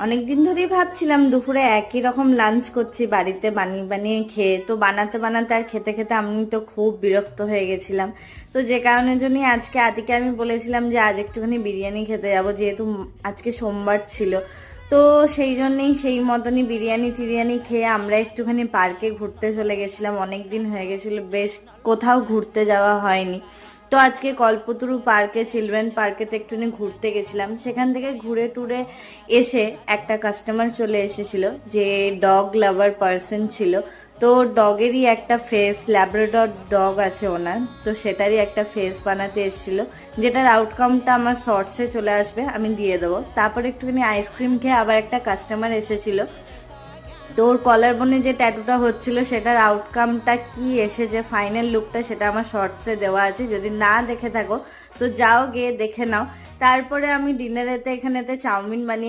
অনেকদিন ধরেই ভাবছিলাম দুপুরে একই রকম লাঞ্চ করছি বাড়িতে বানিয়ে বানিয়ে খেয়ে, তো বানাতে বানাতে আর খেতে খেতে আমি তো খুব বিরক্ত হয়ে গেছিলাম। তো যে কারণের জন্যই আজকে আদিকে আমি বলেছিলাম যে আজ একটুখানি বিরিয়ানি খেতে যাব, যেহেতু আজকে সোমবার ছিল। তো সেই জন্যই সেই মতনই বিরিয়ানি টিরিয়ানি খেয়ে আমরা একটুখানি পার্কে ঘুরতে চলে গেছিলাম। অনেক দিন হয়ে গেছিল বেশ কোথাও ঘুরতে যাওয়া হয়নি। তো আজকে কল্পতরু পার্কে, চিলড্রেন পার্কেতে একটুখানি ঘুরতে গেছিলাম। সেখান থেকে ঘুরে টুরে এসে একটা কাস্টমার চলে এসেছিল, যে ডগ লাভার পার্সন ছিল। তো ডগেরই একটা ফেস, ল্যাব্রাডর ডগ আছে ওনার, তো সেটারই একটা ফেস বানাতে এসেছিল, যেটার আউটকামটা আমার শর্টসে চলে আসবে, আমি দিয়ে দেবো। তারপর একটুখানি আইসক্রিম খেয়ে আবার একটা কাস্টমার এসেছিল। তো ওর কলার বোনে যে ট্যাটুটা হচ্ছিল সেটার আউটকামটা কি এসেছে, ফাইনাল লুকটা, সেটা আমার শর্টসে দেওয়া আছে, যদি না দেখে থাকো তো যাও গিয়ে দেখে নাও। তারপরে আমি ডিনারেতে এখানেতে চাউমিন বানিয়ে